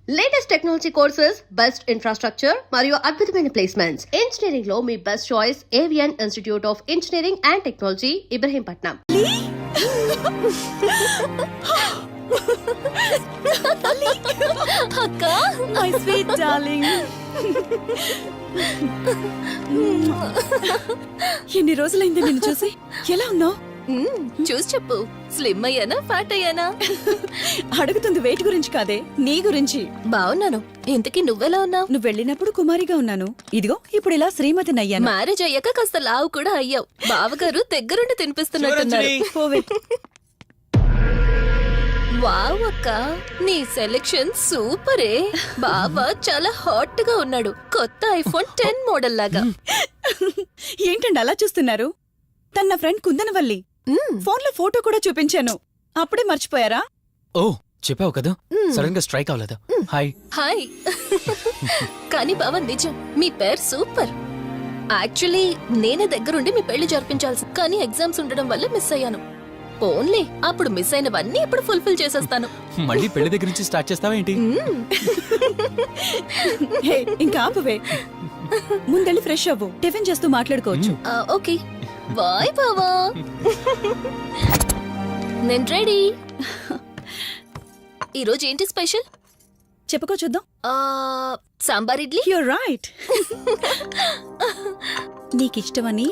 Latest technology courses, best infrastructure మరియు అద్భుతమైన placements. Engineering లో మీ best choice Avian institute of engineering and technology, Ibrahimpatnam. అక్క, మై స్వీట్ డార్లింగ్. ఎన్ని రోజులైంది నిన్ను చూసి. ఎలా ఉన్నావు? చూసి చెప్పు. స్లిమ్ అయ్యానా, ఫ్యాట్ అయ్యానా? అడుగుతుంది వెయిట్ గురించి కాదే, నీ గురించి. బాగున్నాను. ఇంతకీ నువ్వెలా ఉన్నావు? నువ్వు వెళ్ళినప్పుడు కుమారిగా ఉన్నాను, ఇదిగో ఇప్పుడు ఇలా శ్రీమతిని అయ్యాను. మ్యారేజ్ అయ్యాక కాస్త లావు కూడా అయ్యావు. బావగారు దగ్గరుండి తినిపిస్తున్నట్టున్నారు. పోవే. వావ్ అక్క, నీ సెలెక్షన్ సూపరే. బావ చాలా హాట్ గా ఉన్నాడు. కొత్త ఐఫోన్ 10 మోడల్ లాగా. ఏంటండి అలా చూస్తున్నారు? తన ఫ్రెండ్ కుందనవల్లి. ఫోన్ లో ఫోటో కూడా చూపించాను, అప్పుడే మర్చిపోయారా? ఓ చెప్పావు కదా, సడన్ గా స్ట్రైక్ అవ్వలేదు. Hi hi. కానీ బావ నిజం, మీ పేరు సూపర్. యాక్చువల్లీ నేనే దగ్గరుండి మీ పెళ్లి జరిపించాల్సి, కానీ ఎగ్జామ్స్ ఉండడం వల్ల మిస్ అయ్యాను. పోన్లే, అప్పుడు మిస్ అయినవన్నీ ఇప్పుడు ఫుల్ఫిల్ చేసేస్తాను. మళ్ళీ పెళ్లి దగ్గర నుంచి స్టార్ట్ చేస్తావా ఏంటి? హే, ఇంకా ఆపువే. ముందెళ్ళి ఫ్రెష్ అవ్వు, టిఫిన్ చేస్తూ మాట్లాడుకోవచ్చు. ఓకే బాయ్ బావా. నేను రెడీ. ఈరోజు ఏంటి స్పెషల్? చెప్పుకో చూద్దాం. సాంబార్ ఇడ్లీ. You're right. నీకిష్టమని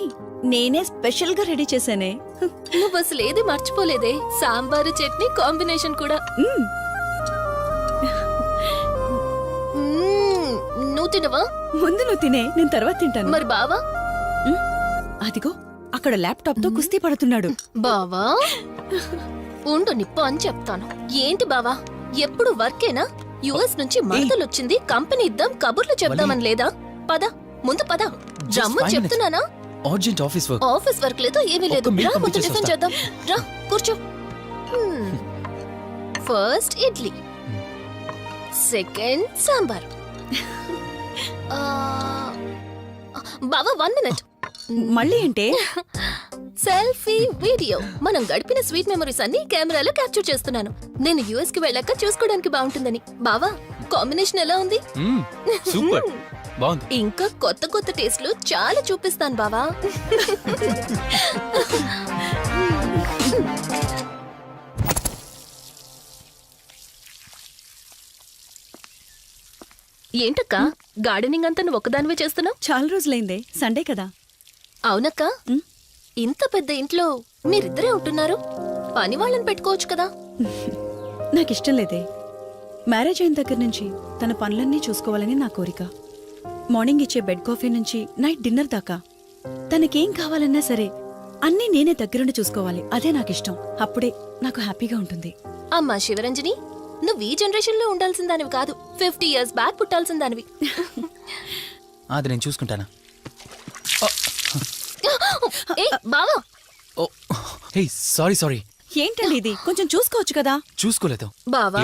నేనే స్పెషల్ గా రెడీ చేశానే. నువ్వు అసలు ఏది మర్చిపోలేదే. సాంబారు చట్నీ కాంబినేషన్ కూడా. నువ్వు తినవా? ముందు నువ్వు తినే, నేను తర్వాత తింటాను. మరి బావా? అదిగో అక్కడ ల్యాప్టాప్ తో కుస్తీ పడుతున్నాడు. బావా ఉండు, నిప్పు అని చెప్తాను. ఏంటి బావా, ఎప్పుడు వర్కేనా? యుఎస్ నుంచి మరదలొచ్చింది, కంపెనీ ఇద్దాం, కబుర్లు చెప్దామని లేదా? పద ముందు పద. జమ్ము చెప్తున్నానా? Urgent office work. Office work లేదు, ఏమీ లేదు. రా ముందు టిఫిన్ చేద్దాం. రా కూర్చో. First idli, second sambar. బావా 1 మినిట్. మళ్ళీ అంటే సెల్ఫీ వీడియో. మనం గడిపిన స్వీట్ మెమరీస్ అన్ని కెమెరాలో క్యాప్చర్ చేస్తున్నాను. నేను యుఎస్ కి వెళ్ళాక చూసుకోవడానికి బాగుంటుందని. బావా కాంబినేషన్ ఎలా ఉంది? సూపర్, బాగుంది. ఇంకా కొత్త కొత్త టేస్ట్లు చాలా చూపిస్తాను బావా. ఏంటక్క, గార్డెనింగ్ అంతా నువ్వు ఒక్కదానివే చేస్తున్నావు? చాలా రోజులైందే, సండే కదా. అవునక్క, ఇంత పెద్ద ఇంట్లో మీరిద్దరే ఉంటున్నారు, పని వాళ్ళని పెట్టుకోవచ్చు కదా. నాకిష్టం లేదే. మ్యారేజ్ అయిన దగ్గర నుంచి తన పనులన్నీ చూసుకోవాలని నా కోరిక. మార్నింగ్ ఇచ్చే బెడ్ కాఫీ నుంచి నైట్ డిన్నర్ దాకా తనకేం కావాలన్నా సరే అన్నీ నేనే దగ్గరుండి చూసుకోవాలి. అదే నాకిష్టం. అప్పుడే నాకు హ్యాపీగా ఉంటుంది. అమ్మా శివరంజని, నువ్వు ఈ జనరేషన్ లో ఉండాల్సిన దానివి కాదు, 50 years బ్యాక్ పుట్టాల్సిన దానివి. అది నేను చూసుకుంటానా? బావా. Hey sorry sorry. ఏంటండి ఇది, కొంచెం చూసుకోవచ్చు కదా. చూసుకోలేదు బావా,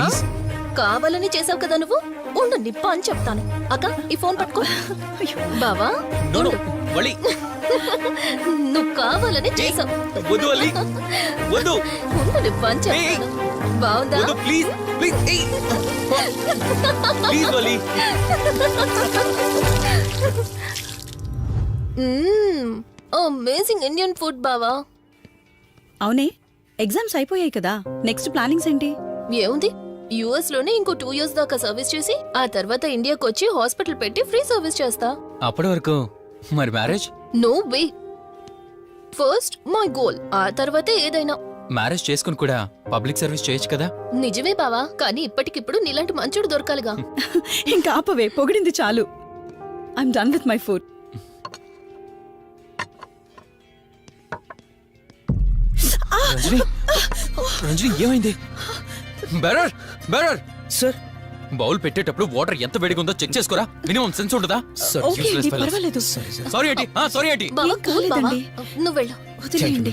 కావాలని చేసావు కదా నువ్వు. ఉండు నిప్ప అని చెప్తాను. అక్క ఈ ఫోన్ పట్టుకో. బావా ఉండు. నువ్వు కావాలని చేసావు. ఉండు నిప్ప అని చెప్తాను. బావుందా? Please please please. Amazing Indian food బావా. అవునే, ఎగ్జామ్స్ అయిపోయాయి కదా, నెక్స్ట్ ప్లానింగ్స్ ఏంటి? ఏముంది, యుఎస్ లోనే ఇంకో 2 years దాకా సర్వీస్ చేసి ఆ తర్వాత ఇండియాకి వచ్చి హాస్పిటల్ పెట్టి ఫ్రీ సర్వీస్ చేస్తా. అప్పటి వరకు మరి marriage? No way. First my goal, ఆ తర్వాతే ఏదైనా. మ్యారేజ్ చేసుకుని కూడా పబ్లిక్ సర్వీస్ చేయొచ్చు కదా. నిజమే బావా, కానీ ఇప్పటికిప్పుడు నీలాంటి మంచోడు దొరకాలిగా. ఇంకా ఆపవే, పొగిడింది చాలు. I'm done with my food. Ranjani, Ranjani ఏమైంది? బెరర్ బెరర్ సార్, బౌల్ పెట్టేటప్పుడు వాటర్ ఎంత వేడిగా ఉందో చెక్ చేసుకోరా. మినిమం సెన్స్ ఉంటుందా? ఓకే అండి, పర్వాలేదు. సారీ ఏంటి? సారీ ఏంటి? బావా ఏం కూల్ బావా, కాలేదండి. నువ్వు వెళ్ళు. వదిలేయండి.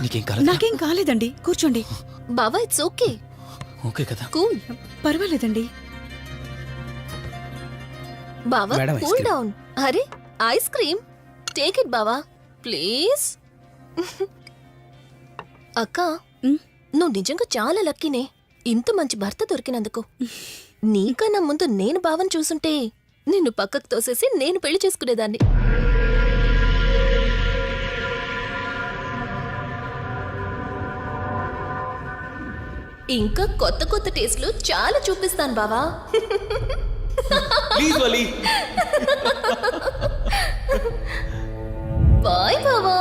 నీకేం కాలేదు? నాకేం కాలేదండి, కూర్చోండి. బావా ఇట్స్ ఓకే. ఓకే కదా. కూల్. పర్వాలేదండి. బావా madam, ice cool cream. Down. అరే ఐస్ క్రీమ్, టేక్ ఇట్ బావా ప్లీజ్. అక్క, ఉమ్, నువ్వు నిజంగా చాలా లక్కీనే, ఇంత మంచి భర్త దొరికినందుకు. నీకన్నా ముందు నేను బావని చూసుంటే నిన్ను పక్కకు తోసేసి నేను పెళ్లి చేసుకునేదాన్ని. ఇంకా కొత్త కొత్త టేస్ట్లు చాలా చూపిస్తాను బావా. Please Vali. బాయ్ బావా.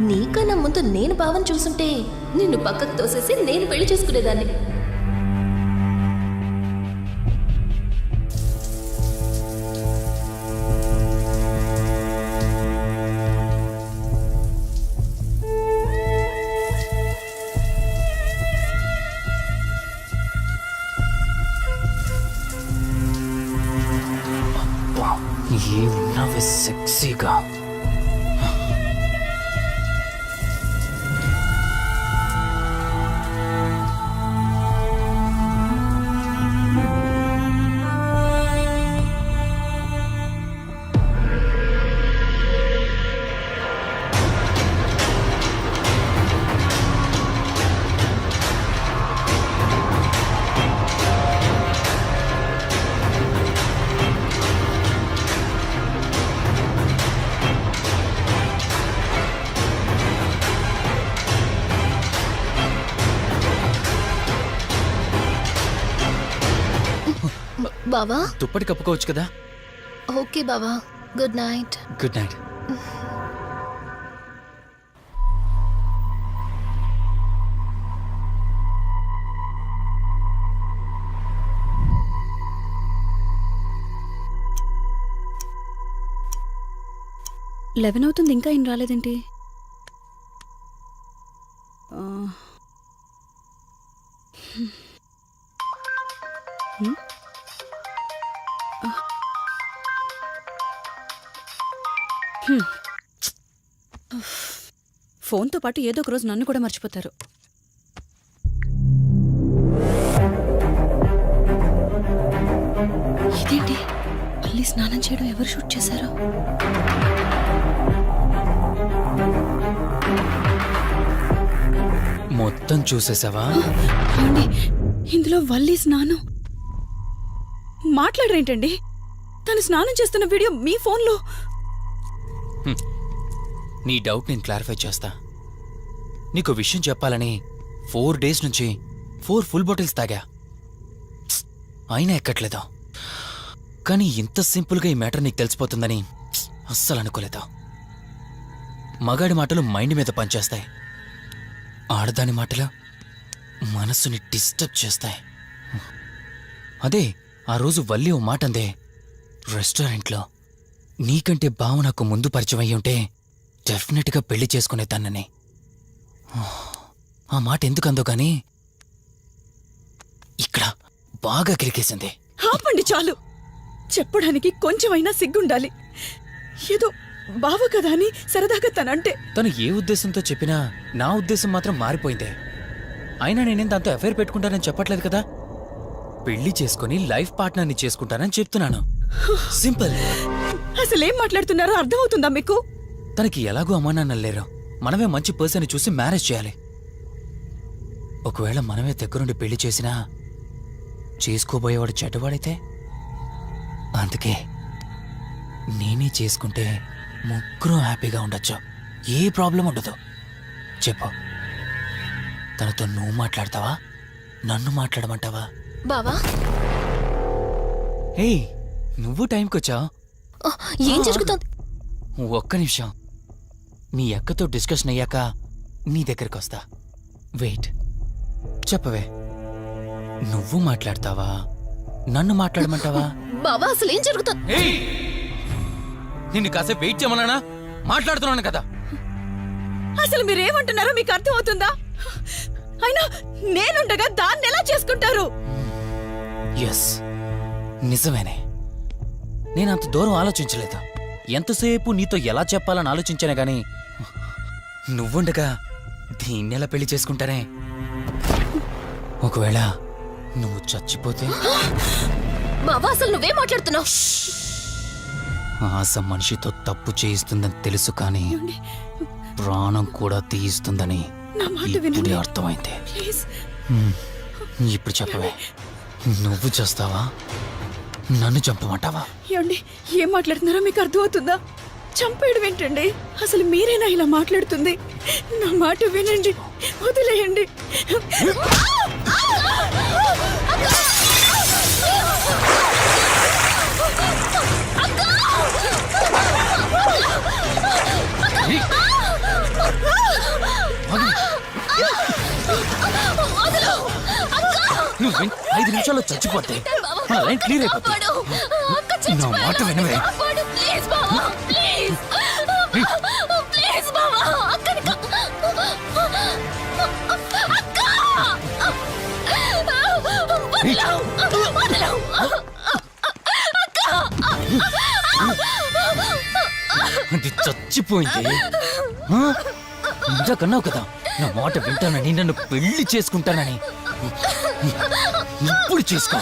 నీకన్నా ముందు నేను బావని చూసుంటే నిన్ను పక్కకు తోసేసి నేను పెళ్లి చేసుకునేదాన్ని. ఏమున్నావే సెక్సీగా. బావా దుప్పటి కప్పుకోవచ్చు కదా. ఓకే బావా, good night. Good night. Eleven అవుతుంది, ఇంకా ఏం రాలేదేంటి? ఫోన్తో పాటు ఏదో ఒక రోజు నన్ను కూడా మర్చిపోతారు. ఇదేంటి, మళ్ళీ స్నానం చేయడం ఎవరు షూట్ చేశారు? మొత్తం చూసేసావా? ఏమండి, ఇందులో వల్లి స్నానం మాట్లాడరేంటండి? తను స్నానం చేస్తున్న వీడియో మీ ఫోన్లో. నీ డౌట్ నేను క్లారిఫై చేస్తా. నీకు విషయం చెప్పాలని 4 days నుంచి 4 full బాటిల్స్ తాగా, అయినా ఎక్కట్లేదు. కానీ ఇంత సింపుల్గా ఈ మ్యాటర్ నీకు తెలిసిపోతుందని అస్సలు అనుకోలేదు. మగాడి మాటలు మైండ్ మీద పనిచేస్తాయి, ఆడదాని మాటలు మనస్సుని డిస్టర్బ్ చేస్తాయి. అదే ఆ రోజు వల్లి ఓ మాట అందే రెస్టారెంట్లో, నీకంటే బావ నాకు ముందు పరిచయం అయ్యి ఉంటే డెఫినెట్గా పెళ్లి చేసుకునేదాన్నని. ఆ మాట ఎందుకందో కానీ ఇక్కడ బాగా కిరికేసింది. ఆపండి చాలు, చెప్పడానికి కొంచెమైనా సిగ్గుండాలి. ఏదో బావ కదా అని సరదాగా తనంటే. తను ఏ ఉద్దేశంతో చెప్పినా నా ఉద్దేశం మాత్రం మారిపోయిందే. అయినా నేనేం దాంతో అఫైర్ పెట్టుకుంటానని చెప్పట్లేదు కదా. పెళ్లి చేసుకుని లైఫ్ పార్ట్నర్ని చేసుకుంటానని చెప్తున్నాను. సింపుల్. అసలేం మాట్లాడుతున్నారో అర్థమవుతుందా మీకు? తనకి ఎలాగో అమ్మా నాన్నలు లేరు, మనమే మంచి పర్సన్ చూసి మ్యారేజ్ చేయాలి. ఒకవేళ మనమే దగ్గరుండి పెళ్లి చేసినా చేసుకోబోయేవాడు చెడ్డవాడైతే, అందుకే నేనే చేసుకుంటే ముగ్గురు హ్యాపీగా ఉండొచ్చు, ఏ ప్రాబ్లం ఉండదు. చెప్పు, తనతో నువ్వు మాట్లాడతావా, నన్ను మాట్లాడమంటావా? బావా హే, నువ్వు టైంకొచ్చావు. ఏం జరుగుతోంది? ఒక్క నిమిషం, మీ అక్కతో డిస్కషన్ అయ్యాక నీ దగ్గరికి వస్తా. వెయిట్, చెప్పవే, నువ్వు మాట్లాడతావా, నన్ను మాట్లాడమంటావా? బావా అసలు ఏం జరుగుతోంది? నిన్ను కాసేపు వెయిట్ చేయమన్నానా? మాట్లాడుతున్నాను కదా. అసలు మీరేమంటున్నారో మీకు అర్థమవుతుందా? అయినా నేనుండగా దాన్ని ఎలా చేసుకుంటారు? ఎస్, నిజమేనే. నేనంత దూరం ఆలోచించలేదు. ఎంతసేపు నీతో ఎలా చెప్పాలని ఆలోచించానే గాని, నువ్వుండగా దీన్నెలా పెళ్లి చేసుకుంటానే? ఒకవేళ నువ్వు చచ్చిపోతే? బావా అసలు నువ్వేం మాట్లాడుతున్నావు? ఆశ మనిషితో తప్పు చేయిస్తుందని తెలుసు, కానీ ప్రాణం కూడా తీయిస్తుందని నా మాట ఇప్పుడే వినండి అర్థమైంది. ప్లీజ్. ఇప్పుడు చెప్పవే, నువ్వు చేస్తావా, నన్ను చంపమంటావా? ఏమండి, ఏం మాట్లాడుతున్నారో మీకు అర్థమవుతుందా? చంపేయడం ఏంటండి? అసలు మీరేనా ఇలా మాట్లాడుతుంది? నా మాట వినండి, వదిలేయండి. నువ్వు 5 నిమిషాల్లో చచ్చిపోతే మన లైన్ క్లియర్ అయిపోతుంది. నా మాట వినవే. అది చచ్చిపోయింది. ఇంతకన్నావు కదా నా మాట వింటానని, నన్ను పెళ్లి చేసుకుంటానని. ఇప్పుడు చేసుకో.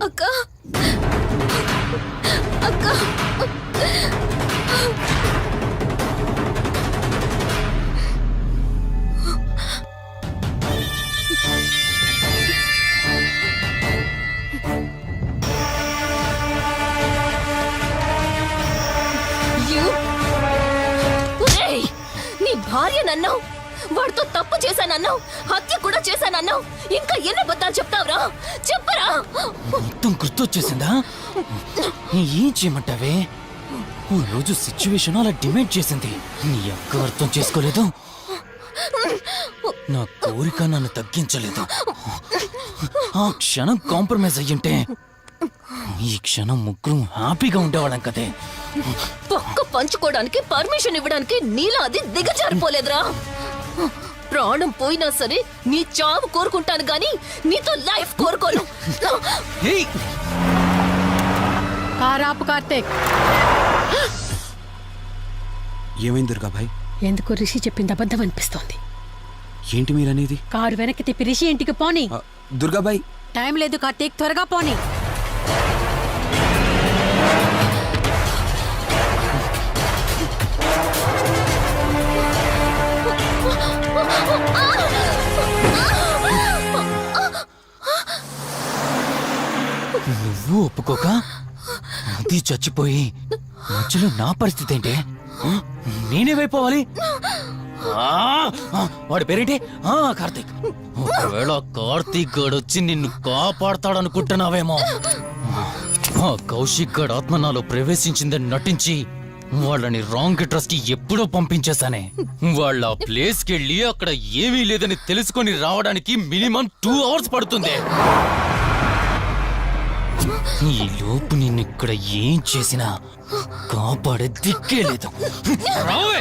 అక్క అక్క నీ భార్య నన్నావు, వాడితో తప్పు చేశానన్నావు, హత్య కూడా చేశానన్నావు. ఇంకా ఎన్ని అబద్ధాలు చెప్తావురా? చెప్పరా? మొత్తం గుర్తొచ్చేసిందా? ఏం చేయమంటావే? ఓ రోజు సిచ్యువేషన్ అలా డిమాండ్ చేసింది. నీ అక్క అర్థం చేసుకోలేదు, నా కోరిక నన్ను తగ్గించలేదు. ఆ క్షణం కాంప్రమైజ్ అయ్యుంటే ఈ క్షణం ముగ్గురు హ్యాపీగా ఉండేవాళ్ళం కదే. పక్క పంచుకోవడానికి పర్మిషన్ ఇవ్వడానికి నీలా అది దిగజారిపోలేదురా. ప్రాణం పోయినా సరే నీ చావు కోరుకుంటాను గాని నీతో లైఫ్ కోరుకోను. ఏయ్! కారాపు కార్తీక్, ఏమైంది దుర్గాభాయ్? ఎందుకు రిషి చెప్పింది అబద్ధం అనిపిస్తోంది. ఏంటి మీరనేది? కారు వెనక్కి తిప్పి రిషి ఇంటికి పోని. దుర్గాభాయ్, టైం లేదు కార్తీక్, త్వరగా పోని. నువ్వు ఒప్పుకోక అది చచ్చిపోయి మధ్యలో నా పరిస్థితి ఏంటి? నేనేమైపోవాలి? వాడి పేరేంటి? కార్తీక్. ఒకవేళ కార్తీక్ గడు వచ్చి నిన్ను కాపాడతాడనుకుంటున్నావేమో. ఆ కౌశిక్ గడ్ ఆత్మ నాలో ప్రవేశించిందని నటించి వాళ్ళని రాంగ్ అడ్రస్ కి ఎప్పుడో పంపించేశానే. వాళ్ళ ప్లేస్ కి వెళ్ళి అక్కడ ఏమీ లేదని తెలుసుకొని రావడానికి మినిమం 2 hours పడుతుంది. ఈ లోపు నిన్నిక్కడ ఏం చేసినా కాపాడే దిక్కే లేదు. రావే!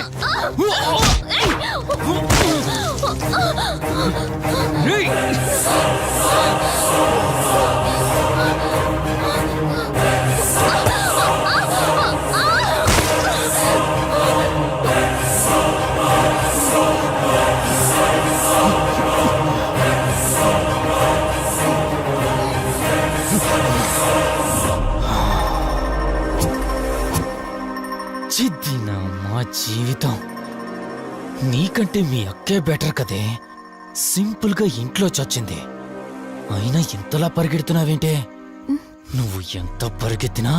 రేయ్! జీవితం నీకంటే మీ అక్కే బెటర్ కదే. సింపుల్గా ఇంట్లో చచ్చింది, అయినా ఇంతలా పరిగెడుతున్నావేంటే? నువ్వు ఎంత పరిగెత్తినా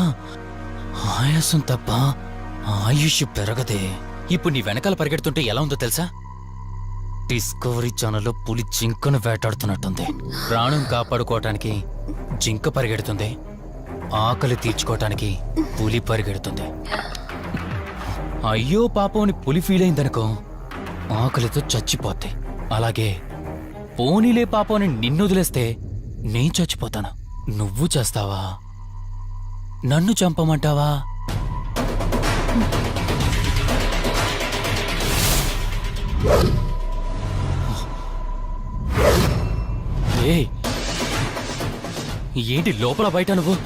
ఆయాసం తప్ప ఆయుష్ పెరగదే. ఇప్పుడు నీ వెనకాల పరిగెడుతుంటే ఎలా ఉందో తెలుసా? డిస్కవరీ ఛానల్లో పులి జింకను వేటాడుతున్నట్టుంది. ప్రాణం కాపాడుకోవటానికి జింక పరిగెడుతుంది, ఆకలి తీర్చుకోవటానికి పులి పరిగెడుతుంది. అయ్యో పాపం అని పులి ఫీల్ అయిందనుకో, ఆకలితో చచ్చిపోద్ది. అలాగే పోనీలే పాపం అని నిన్ను వదిలేస్తే నేను చచ్చిపోతాను. నువ్వు చేస్తావా? నన్ను చంపమంటావా? ఏయ్, ఏంటి లోపల బయట నువ్వు?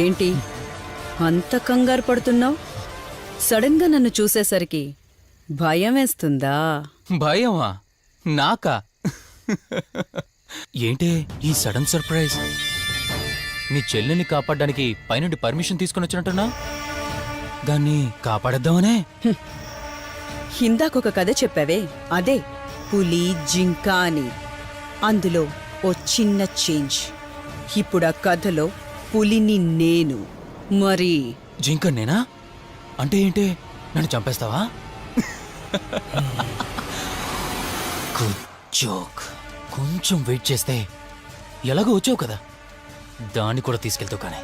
ఏంటి అంత కంగారు పడుతున్నావు? సడన్ గా నన్ను చూసేసరికి భయం వేస్తుందా? భయమా? నాకా? ఏంటి ఈ సడన్ సర్ప్రైజ్? నీ చెల్లెల్ని కాపాడడానికి పైనుండి పర్మిషన్ తీసుకుని వచ్చినట్టున్నా? దాన్ని కాపాడేద్దామనే? ఇందాకొక కథ చెప్పావే, అదే పులి జింక అని. అందులో ఓ చిన్న చేంజ్. ఇప్పుడు ఆ కథలో పులిని నేను. మరి జింక నేనా? అంటే ఏంటి, నన్ను చంపేస్తావా? Good joke. కొంచెం వెయిట్ చేస్తే ఎలాగో వచ్చావు కదా, దాన్ని కూడా తీసుకెళ్తావు. కానీ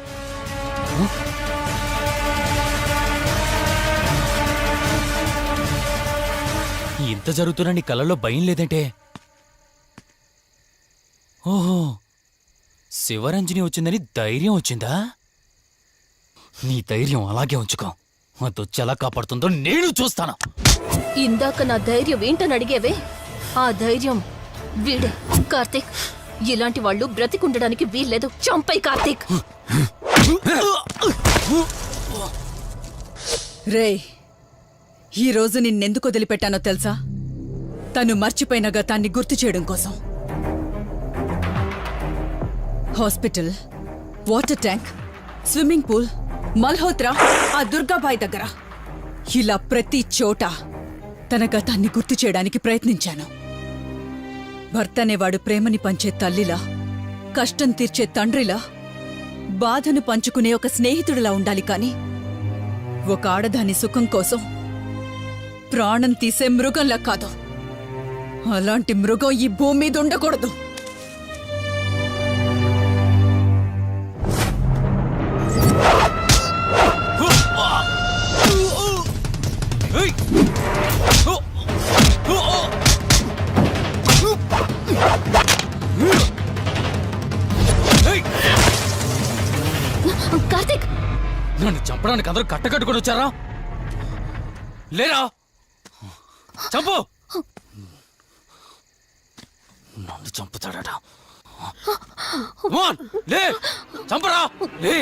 ఇంత జరుగుతున్నా నీ కళ్ళల్లో భయం లేదంటే? ఓహో, శివరంజని వచ్చిందని ధైర్యం వచ్చిందా? నీ ధైర్యం అలాగే ఉంచుకో. అదొచ్చి ఎలా కాపాడుతుందో నేను చూస్తాను. ఇందాక నా ధైర్యం ఏంటని అడిగేవే, ఆ ధైర్యం వీడే. కార్తీక్, ఇలాంటి వాళ్ళు బ్రతికుండడానికి వీల్లేదు. చంపై కార్తీక్. రేయ్, ఈరోజు నిన్నెందుకు వదిలిపెట్టానో తెలుసా? తను మర్చిపోయిన గతాన్ని గుర్తు చేయడం కోసం. Hospital, water tank, swimming pool, Malhotra, ఆ దుర్గాబాయి దగ్గర, ఇలా ప్రతి చోట తన గతాన్ని గుర్తు చేయడానికి ప్రయత్నించాను. భర్త అనేవాడు ప్రేమని పంచే తల్లిలా, కష్టం తీర్చే తండ్రిలా, బాధను పంచుకునే ఒక స్నేహితుడిలా ఉండాలి. కాని ఒక ఆడదాని సుఖం కోసం ప్రాణం తీసే మృగంలా కాదు. అలాంటి మృగం ఈ భూమి మీద ఉండకూడదు. కార్తీక్, నన్ను చంపడానికి అందరూ కట్టకట్టుకొని వచ్చారా? లేరా? చంపు! నన్ను చంపుతాడట. లే, చంపరా, లే.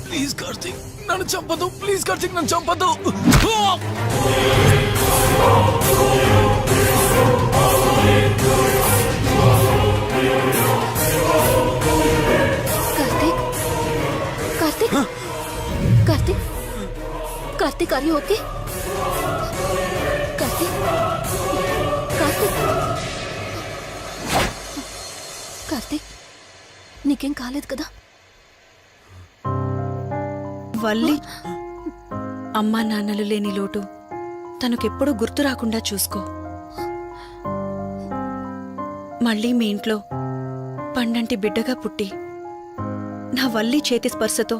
ప్లీజ్ కార్తీక్, నన్ను చంపదు. ప్లీజ్ కార్తీక్, నన్ను చంపదు. Karthik are you okay? Karthik Karthik Karthik నీకేం కాలేదు కదా? వల్లి, అమ్మా నాన్నలు లేని లోటు తనకెప్పుడూ గుర్తు రాకుండా చూసుకో. మళ్ళీ మీ ఇంట్లో పండంటి బిడ్డగా పుట్టి నా వల్లి చేతి స్పర్శతో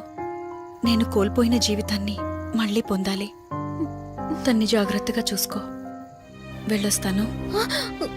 నేను కోల్పోయిన జీవితాన్ని మళ్ళీ పొందాలి. తన్ని జాగ్రత్తగా చూసుకో. వెళ్ళొస్తాను.